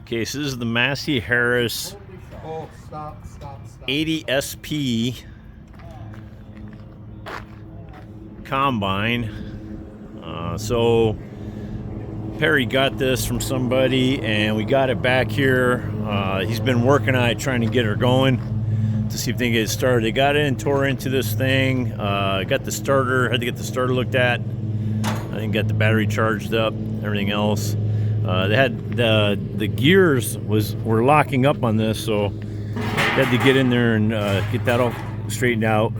Okay, so this is the Massey Harris 80 SP combine. So Perry got this from somebody and we got it back here. He's been working on it, trying to get her going to see if they can get it started. They got in, tore into this thing, got the starter, had to get the starter looked at. I think got the battery charged up, everything else. They had the gears were locking up on this, so they had to get in there and get that all straightened out.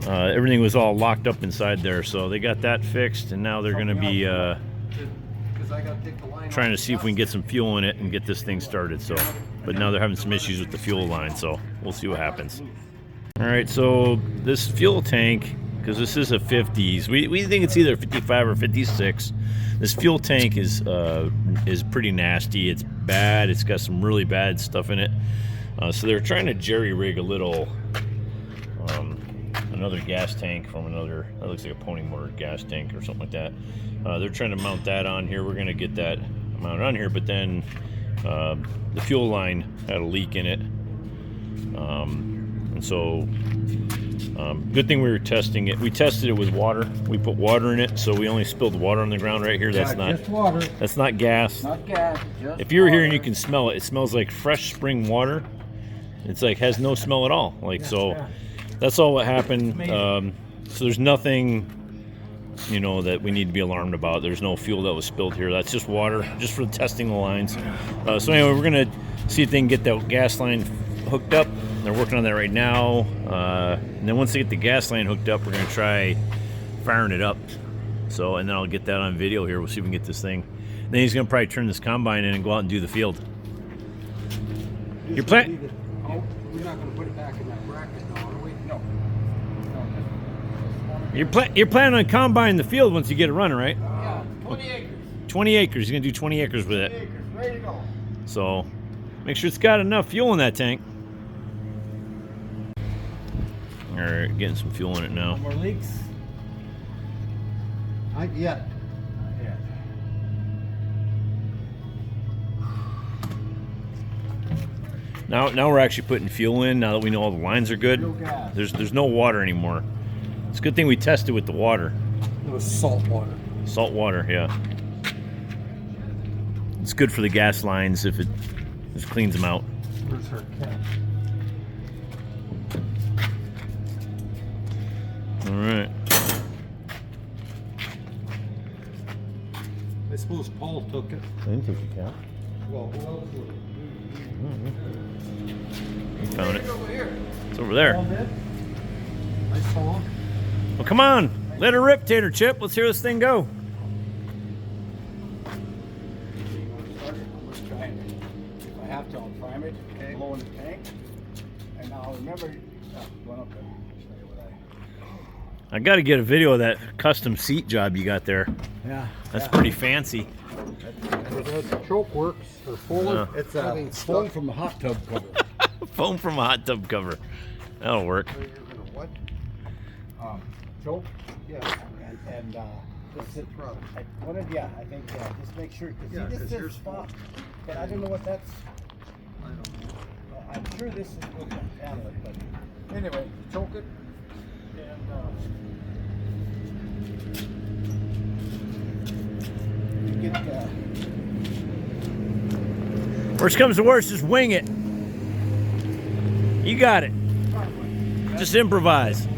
Everything was all locked up inside there, so they got that fixed, and now they're going to be trying to see if we can get some fuel in it and get this thing started. So, but now they're having some issues with the fuel line, so we'll see what happens. All right, so this fuel tank, because this is a 50s, we think it's either 55 or 56. This fuel tank is pretty nasty. It's bad. It's got some really bad stuff in it. So they're trying to jerry rig a little another gas tank from another, that looks like a pony motor gas tank or something like that. They're trying to mount that on here. We're going to get that mounted on here, but then the fuel line had a leak in it. And so good thing we were testing it. We tested it with water. We put water in it, so we only spilled water on the ground right here. That's not just water. That's not gas. Not gas. Just if you were water. here and you can smell it, it smells like fresh spring water. It's like has no smell at all. Like so, that's all what happened. So there's nothing, you know, that we need to be alarmed about. There's no fuel that was spilled here. That's just water, just for testing the lines. So anyway, we're gonna see if they can get that gas line hooked up. They're working on that right now. And then once they get the gas line hooked up, we're gonna try firing it up. So, and then I'll get that on video here. We'll see if we can get this thing. Then he's gonna probably turn this combine in and go out and do the field. Your plan? Oh, we're not gonna put it back in that bracket, no, are we? No. You're planning on combining the field once you get it running, right? Yeah, 20 acres. 20 acres. You're gonna do 20 acres with 20 it. acres, ready to go. So, make sure it's got enough fuel in that tank. All right, getting some fuel in it now. No more leaks? Not yet. Yeah. Now we're actually putting fuel in. Now that we know all the lines are good, No gas. there's no water anymore. It's a good thing we tested with the water. It was salt water. Salt water, yeah. It's good for the gas lines if it just cleans them out. Where's her cap? All right. I suppose Paul took it. I didn't take the cap. Well, who else would it? We found it. Over here. It's over there. Paul did? I saw him. Well, come on. Let her rip, Tater Chip. Let's hear this thing go. Let's try it. If I have to, I'll prime it, blow in the tank. And now remember, going up there. Show you what I got to get a video of that custom seat job you got there. Yeah. That's pretty fancy. That's choke works or foam. Yeah. It's a foam from a hot tub cover. Foam from a hot tub cover. That'll work. What? Choke. Yeah. And this is, Problem. I wanted, I think, just make sure, because Yeah, this 'cause is here's spot, but I don't know what that's, I don't know. I'm sure this is what to handle it, but anyway, choke it, and, get, Worst comes to worst, just wing it. You got it. Just improvise.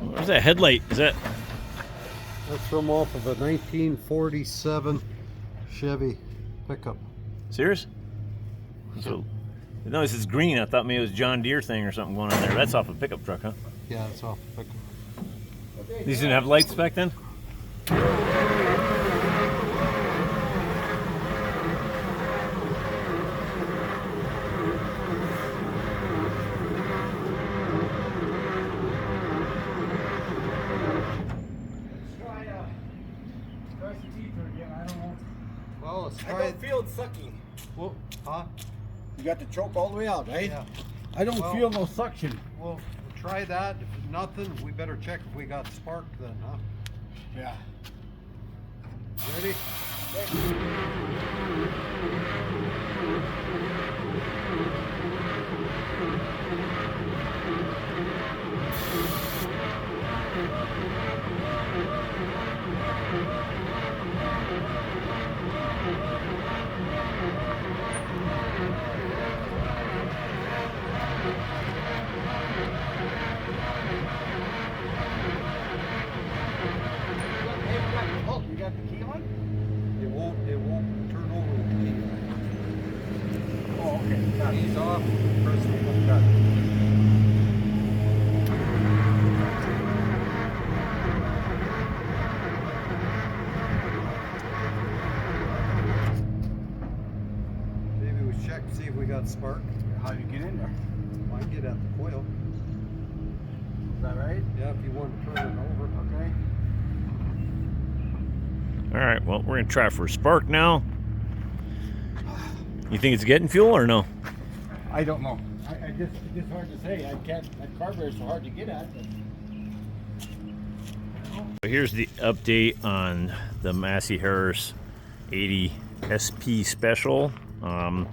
Where's that headlight? Is that? That's from off of a 1947 Chevy pickup. Serious? So, no, this is green. I thought maybe it was John Deere thing or something going on there. That's off a pickup truck, huh? Yeah, it's off a pickup. These didn't have lights back then? let's I try don't it. feel it sucking. Well, huh? You got the choke all the way out, right? Yeah. I don't Well- feel no suction. Well, try that. If nothing, we better check if we got spark then, huh? Yeah. Ready? Oh, you got the key on? It won't turn over with the key. Oh, okay. Got it. Key's off. Press the button. Maybe we check to see if we got spark. How do you get in there? I can get at the coil. Is that right? Yeah, if you want to turn it over. Okay. All right, well, we're gonna try for a spark now. You think it's getting fuel or no? I don't know. It's just hard to say. I can't. That carburetor's so hard to get at. But... Here's the update on the Massey Harris 80 SP Special. Weren't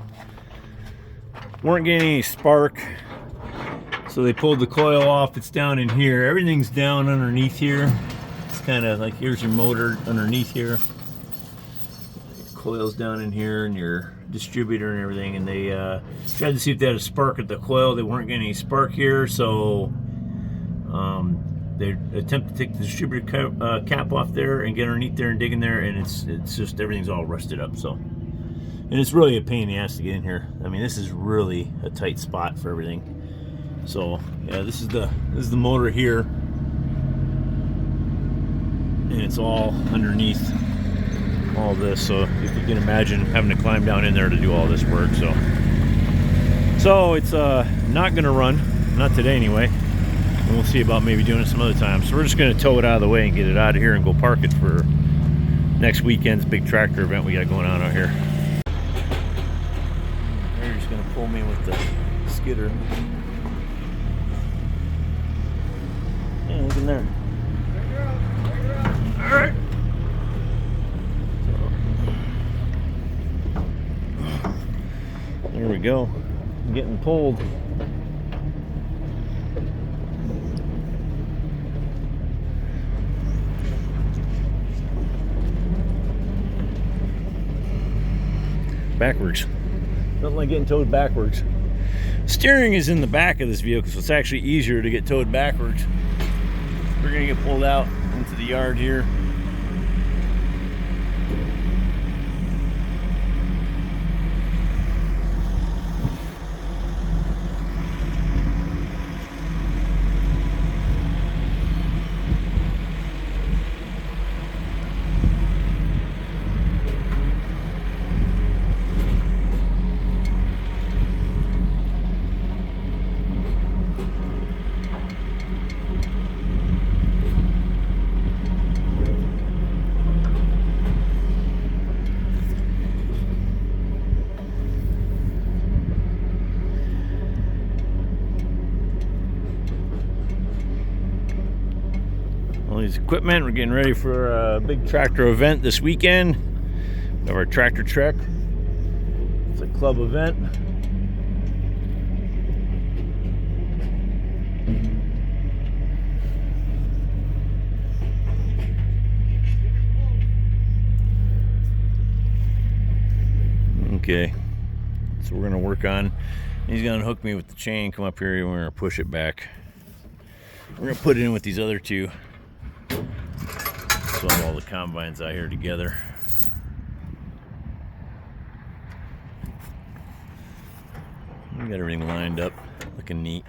getting any spark, so they pulled the coil off. It's down in here. Everything's down underneath here. It's kind of like, here's your motor underneath here. Coil's down in here and your distributor and everything, and they tried to see if they had a spark at the coil. They weren't getting any spark here, so they attempt to take the distributor cap off there and get underneath there and dig in there, and it's just, everything's all rusted up. So, and it's really a pain in the ass to get in here. I mean, this is really a tight spot for everything. So yeah, this is the motor here, and it's all underneath all this. So if you can imagine having to climb down in there to do all this work. So it's not gonna run, not today anyway. And we'll see about maybe doing it some other time. So we're just gonna tow it out of the way and get it out of here and go park it for next weekend's big tractor event we got going on out here. They're just gonna pull me with the skidder. Yeah, look in there. All right. There we go. I'm getting pulled. Backwards. Nothing like getting towed backwards. Steering is in the back of this vehicle, so it's actually easier to get towed backwards. We're gonna get pulled out into the yard here. All these equipment, we're getting ready for a big tractor event this weekend. We have our tractor trek. It's a club event. Okay, so we're gonna work on, he's gonna hook me with the chain, come up here, and we're gonna push it back. We're gonna put it in with these other two. So all the combines out here together. We got everything lined up, looking neat.